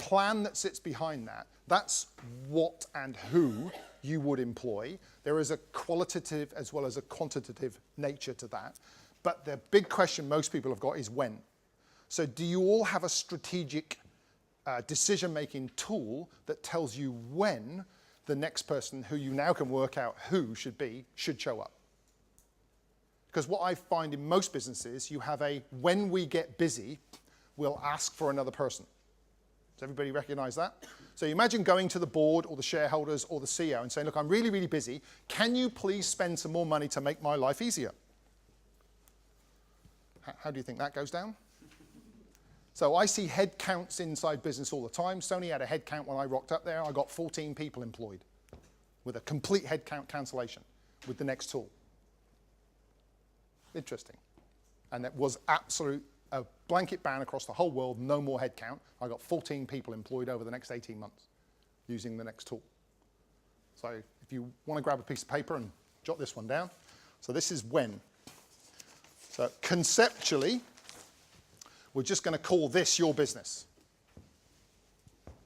plan that sits behind that, that's what and who you would employ. There is a qualitative as well as a quantitative nature to that. But the big question most people have got is when. So do you all have a strategic decision-making tool that tells you when the next person who you now can work out who should show up? Because what I find in most businesses, you have a when we get busy, we'll ask for another person. Does everybody recognize that? So imagine going to the board or the shareholders or the CEO and saying, look, I'm really, really busy. Can you please spend some more money to make my life easier? How do you think that goes down? So I see head counts inside business all the time. Sony had a head count when I rocked up there. I got 14 people employed with a complete head count cancellation with the next tool. Interesting. And that was a blanket ban across the whole world, no more head count. I got 14 people employed over the next 18 months using the next tool. So if you want to grab a piece of paper and jot this one down. So this is when. So conceptually, we're just going to call this your business.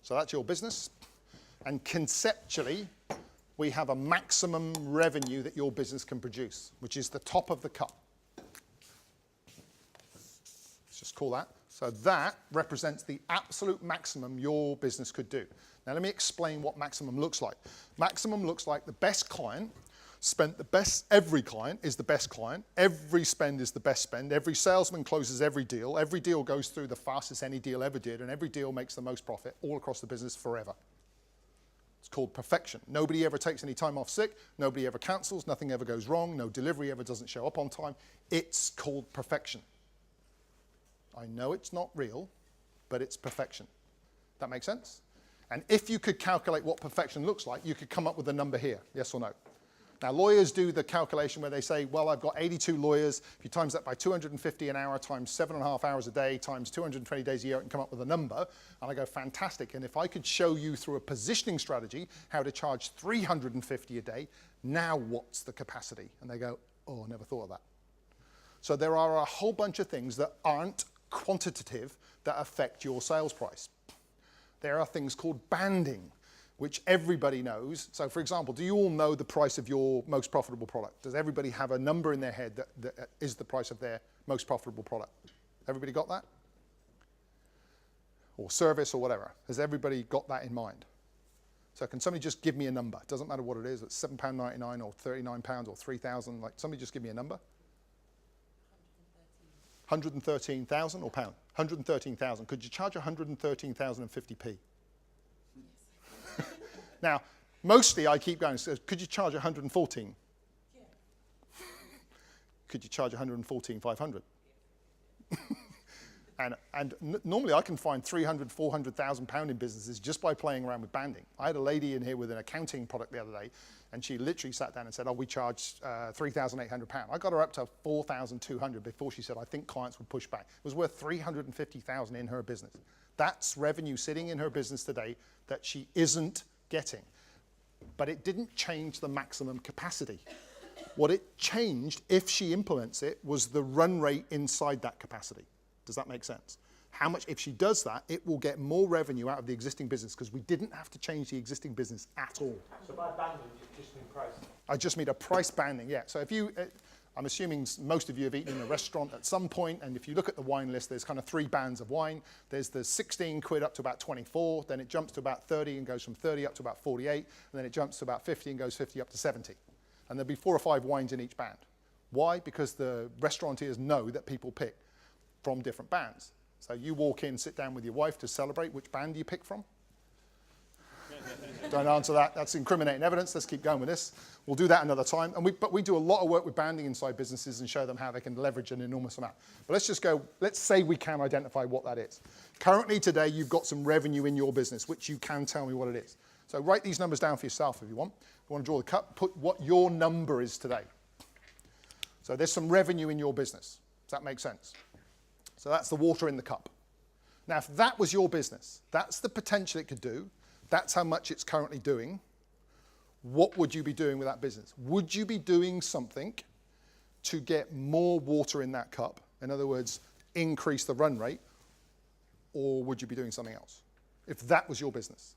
So that's your business. And conceptually, we have a maximum revenue that your business can produce, which is the top of the cup. Let's just call that. So that represents the absolute maximum your business could do. Now let me explain what maximum looks like. Maximum looks like the best client spent the best, every client is the best client, every spend is the best spend, every salesman closes every deal goes through the fastest any deal ever did, and every deal makes the most profit all across the business forever. It's called perfection. Nobody ever takes any time off sick, nobody ever cancels, nothing ever goes wrong, no delivery ever doesn't show up on time. It's called perfection. I know it's not real, but it's perfection. That make sense? And if you could calculate what perfection looks like, you could come up with a number here, yes or no? Now, lawyers do the calculation where they say, well, I've got 82 lawyers. If you times that by 250 an hour times 7.5 hours a day times 220 days a year, and come up with a number. And I go, fantastic. And if I could show you through a positioning strategy how to charge 350 a day, now what's the capacity? And they go, oh, I never thought of that. So there are a whole bunch of things that aren't quantitative that affect your sales price. There are things called banding, which everybody knows. So for example, do you all know the price of your most profitable product? Does everybody have a number in their head that is the price of their most profitable product? Everybody got that? Or service or whatever. Has everybody got that in mind? So can somebody just give me a number? It doesn't matter what it is. It's £7.99 or £39 or 3,000. Like, somebody just give me a number. 113,000 or pound? 113,000. Could you charge 113,050p? Now, mostly I keep going, so could you charge 114? Yeah. Could you charge 114,500? and normally I can find 300, 400,000 pound in businesses just by playing around with banding. I had a lady in here with an accounting product the other day, and she literally sat down and said, oh, we charge 3,800 pound. I got her up to 4,200 before she said, I think clients would push back. It was worth 350,000 in her business. That's revenue sitting in her business today that she isn't getting. But it didn't change the maximum capacity. What it changed, if she implements it, was the run rate inside that capacity. Does that make sense? How much, if she does that, it will get more revenue out of the existing business, because we didn't have to change the existing business at all. So by banding, you just mean price? I just mean a price banding, yeah. So if you, I'm assuming most of you have eaten in a restaurant at some point, and if you look at the wine list, there's kind of 3 bands of wine. There's the 16 quid up to about 24, then it jumps to about 30 and goes from 30 up to about 48, and then it jumps to about 50 and goes 50 up to 70. And there'll be 4 or 5 wines in each band. Why? Because the restaurateurs know that people pick from different bands. So you walk in, sit down with your wife to celebrate, which band do you pick from? Don't answer that. That's incriminating evidence. Let's keep going with this. We'll do that another time. But we do a lot of work with banding inside businesses and show them how they can leverage an enormous amount. But let's just go, let's say we can identify what that is. Currently today, you've got some revenue in your business, which you can tell me what it is. So write these numbers down for yourself if you want. If you want to draw the cut, put what your number is today. So there's some revenue in your business. Does that make sense? So that's the water in the cup. Now, if that was your business, that's the potential it could do. That's how much it's currently doing. What would you be doing with that business? Would you be doing something to get more water in that cup? In other words, increase the run rate, or would you be doing something else? if that was your business.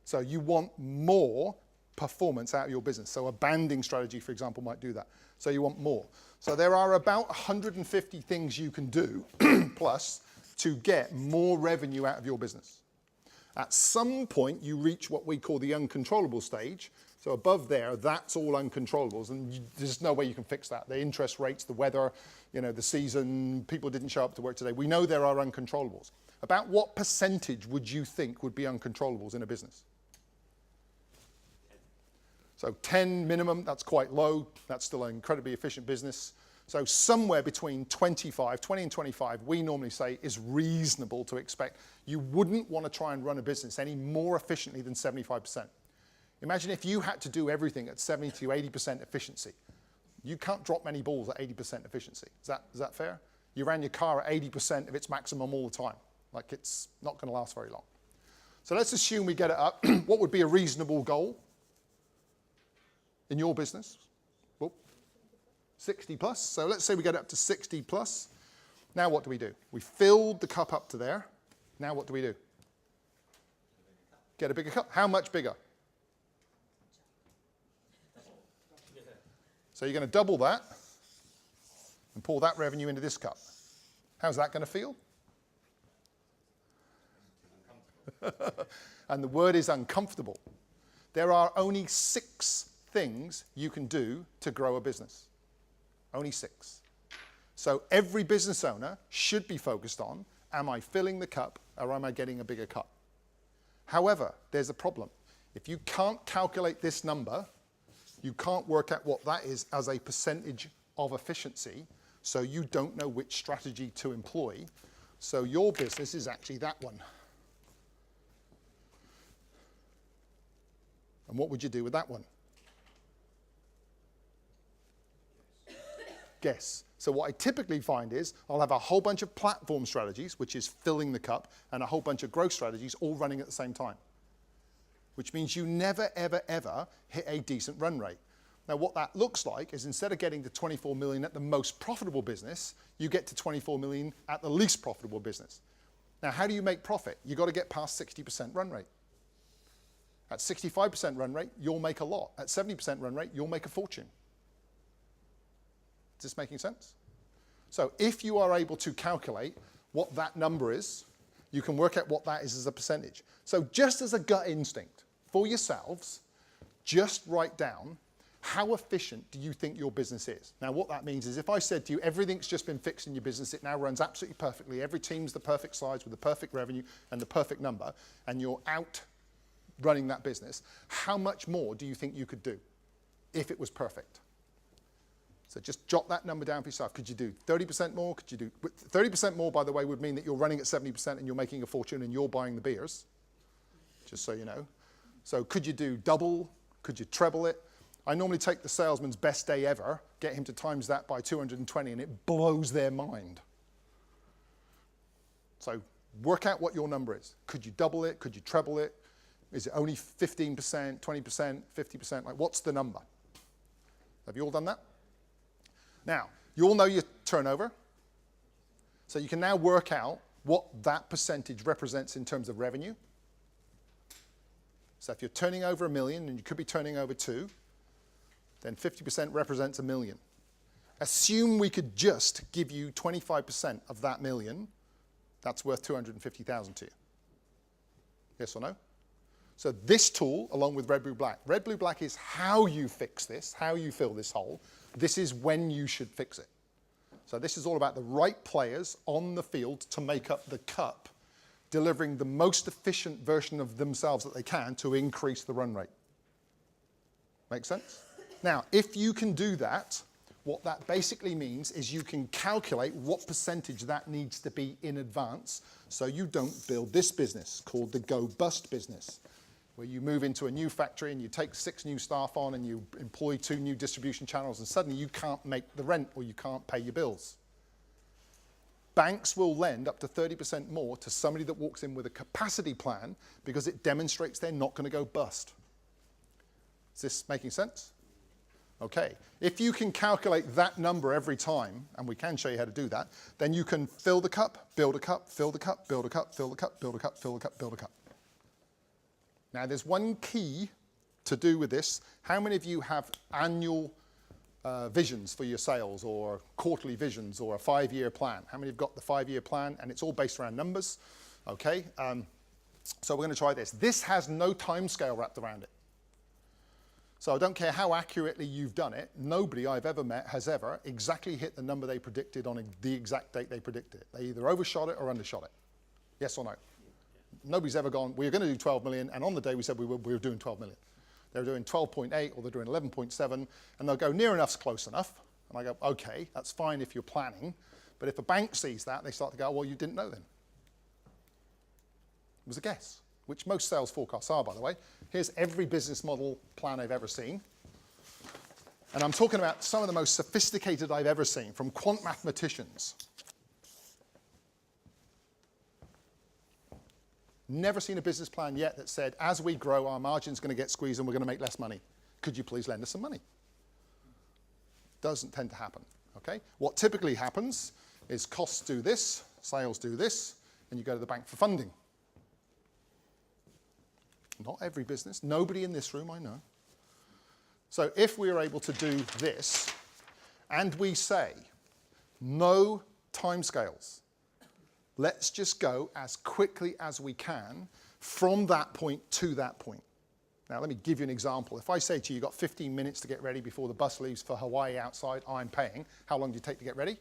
So you want more performance out of your business. So a banding strategy, for example, might do that. So you want more. So there are about 150 things you can do plus to get more revenue out of your business. At some point, you reach what we call the uncontrollable stage. So above there, that's all uncontrollables, and there's no way you can fix that. The interest rates, the weather, the season, people didn't show up to work today. We know there are uncontrollables. About what percentage would you think would be uncontrollables in a business? So 10 minimum, that's quite low. That's still an incredibly efficient business. So somewhere between 20 and 25, we normally say is reasonable to expect. You wouldn't want to try and run a business any more efficiently than 75%. Imagine if you had to do everything at 70 to 80% efficiency. You can't drop many balls at 80% efficiency. Is that fair? You ran your car at 80% of its maximum all the time. Like, it's not going to last very long. So let's assume we get it up. What would be a reasonable goal in your business? Well, 60 plus. So let's say we get up to 60 plus. Now what do? We filled the cup up to there. Now what do? Get a bigger cup. How much bigger? So you're going to double that and pour that revenue into this cup. How's that going to feel? And the word is uncomfortable. There are only 6 things you can do to grow a business. Only 6. So every business owner should be focused on, am I filling the cup or am I getting a bigger cup? However, there's a problem. If you can't calculate this number, you can't work out what that is as a percentage of efficiency, so you don't know which strategy to employ. So your business is actually that one. And what would you do with that one? Guess. So what I typically find is I'll have a whole bunch of platform strategies, which is filling the cup, and a whole bunch of growth strategies all running at the same time, which means you never, ever, ever hit a decent run rate. Now, what that looks like is instead of getting to 24 million at the most profitable business, you get to 24 million at the least profitable business. Now, how do you make profit? You've got to get past 60% run rate. At 65% run rate, you'll make a lot. At 70% run rate, you'll make a fortune. Is this making sense? So if you are able to calculate what that number is, you can work out what that is as a percentage. So just as a gut instinct, for yourselves, just write down how efficient do you think your business is. Now what that means is if I said to you, everything's just been fixed in your business, it now runs absolutely perfectly, every team's the perfect size with the perfect revenue and the perfect number, and you're out running that business, how much more do you think you could do if it was perfect? So just jot that number down for yourself. Could you do 30% more? Could you do 30% more, by the way, would mean that you're running at 70% and you're making a fortune and you're buying the beers, just so you know. So could you do double? Could you treble it? I normally take the salesman's best day ever, get him to times that by 220, and it blows their mind. So work out what your number is. Could you double it? Could you treble it? Is it only 15%, 20%, 50%? Like, what's the number? Have you all done that? Now, you all know your turnover. So you can now work out what that percentage represents in terms of revenue. So if you're turning over $1 million, and you could be turning over 2, then 50% represents $1 million. Assume we could just give you 25% of that $1 million, that's worth $250,000 to you. Yes or no? So this tool, along with Red, Blue, Black. Red, Blue, Black is how you fix this, how you fill this hole. This is when you should fix it. So this is all about the right players on the field to make up the cup, delivering the most efficient version of themselves that they can to increase the run rate. Make sense? Now, if you can do that, what that basically means is you can calculate what percentage that needs to be in advance so you don't build this business called the go-bust business, where you move into a new factory and you take 6 new staff on and you employ 2 new distribution channels and suddenly you can't make the rent or you can't pay your bills. Banks will lend up to 30% more to somebody that walks in with a capacity plan because it demonstrates they're not going to go bust. Is this making sense? Okay, if you can calculate that number every time, and we can show you how to do that, then you can fill the cup, build a cup, fill the cup, build a cup, fill the cup, build a cup, fill the cup, build a cup. Now there's one key to do with this. How many of you have annual visions for your sales, or quarterly visions, or a 5-year plan? How many have got the 5-year plan? And it's all based around numbers. Okay, so we're going to try this. This has no time scale wrapped around it. So I don't care how accurately you've done it, nobody I've ever met has ever exactly hit the number they predicted on the exact date they predicted it. They either overshot it or undershot it. Yes or no? Nobody's ever gone, we were going to do 12 million, and on the day we said we were doing 12 million. They're doing 12.8 or they're doing 11.7, and they'll go near enough's close enough. And I go, okay, that's fine if you're planning, but if a bank sees that, they start to go, well, you didn't know then. It was a guess, which most sales forecasts are, by the way. Here's every business model plan I've ever seen. And I'm talking about some of the most sophisticated I've ever seen, from quant mathematicians. Never seen a business plan yet that said, as we grow, our margin's going to get squeezed and we're going to make less money. Could you please lend us some money? Doesn't tend to happen, okay? What typically happens is costs do this, sales do this, and you go to the bank for funding. Not every business, nobody in this room I know. So if we are able to do this, and we say, no timescales, let's just go as quickly as we can from that point to that point. Now let me give you an example. If I say to you, you've got 15 minutes to get ready before the bus leaves for Hawaii outside, I'm paying. How long do you take to get ready?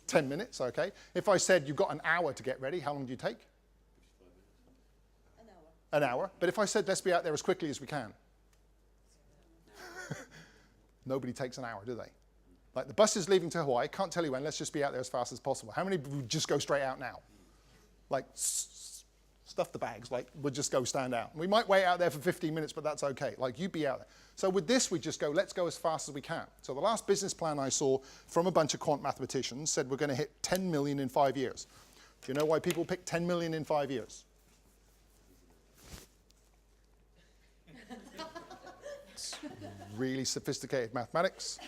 10 minutes, okay. If I said you've got an hour to get ready, how long do you take? An hour. But if I said, let's be out there as quickly as we can. Nobody takes an hour, do they? Like the bus is leaving to Hawaii, can't tell you when, let's just be out there as fast as possible. How many would just go straight out now? Like, stuff the bags, like, we'll just go stand out. We might wait out there for 15 minutes, but that's okay. Like, you'd be out there. So with this, we just go, let's go as fast as we can. So the last business plan I saw from a bunch of quant mathematicians said we're going to hit 10 million in 5 years. Do you know why people pick 10 million in 5 years? Really sophisticated mathematics.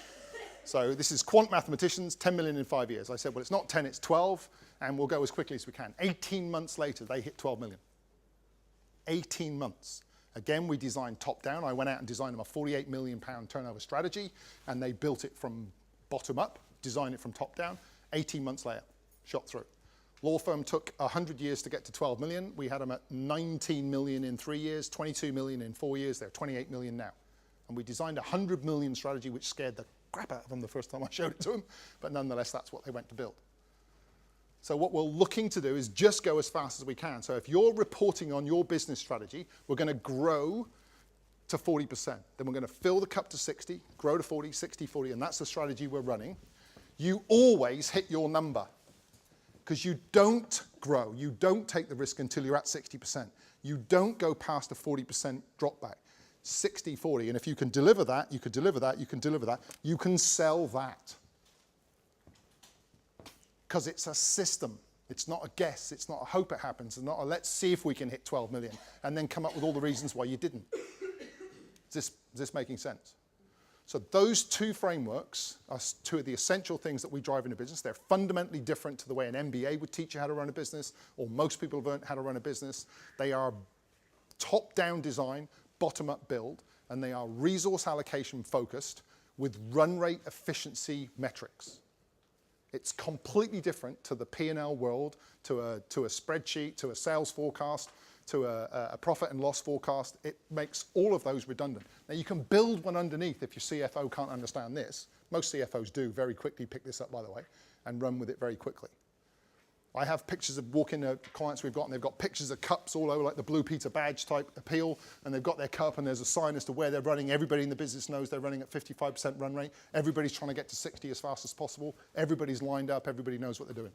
So this is quant mathematicians, 10 million in 5 years. I said, well, it's not 10, it's 12, and we'll go as quickly as we can. 18 months later, they hit 12 million. 18 months. Again, we designed top down. I went out and designed them a 48 million pound turnover strategy, and they built it from bottom up, designed it from top down. 18 months later, shot through. Law firm took 100 years to get to 12 million. We had them at 19 million in 3 years, 22 million in 4 years. They're 28 million now. And we designed a 100 million strategy, which scared the crap out of them the first time I showed it to them. But nonetheless, that's what they went to build. So what we're looking to do is just go as fast as we can. So if you're reporting on your business strategy, we're going to grow to 40%. Then we're going to fill the cup to 60, grow to 40, 60, 40, and that's the strategy we're running. You always hit your number because you don't grow. You don't take the risk until you're at 60%. You don't go past a 40% drop back. 60, 40, and if you can deliver that, you can deliver that, you can deliver that, you can sell that. Because it's a system. It's not a guess. It's not a hope it happens. It's not a let's see if we can hit 12 million and then come up with all the reasons why you didn't. Is this making sense? So those two frameworks are two of the essential things that we drive in a business. They're fundamentally different to the way an MBA would teach you how to run a business, or most people have learned how to run a business. They are top-down design, bottom-up build, and they are resource allocation focused with run rate efficiency metrics. It's completely different to the P&L world, to a spreadsheet, to a sales forecast, to a profit and loss forecast. It makes all of those redundant. Now you can build one underneath if your CFO can't understand this. Most CFOs do very quickly pick this up, by the way, and run with it very quickly. I have pictures of walk-in clients we've got, and they've got pictures of cups all over, like the Blue Peter badge type appeal, and they've got their cup, and there's a sign as to where they're running. Everybody in the business knows they're running at 55% run rate. Everybody's trying to get to 60 as fast as possible. Everybody's lined up. Everybody knows what they're doing.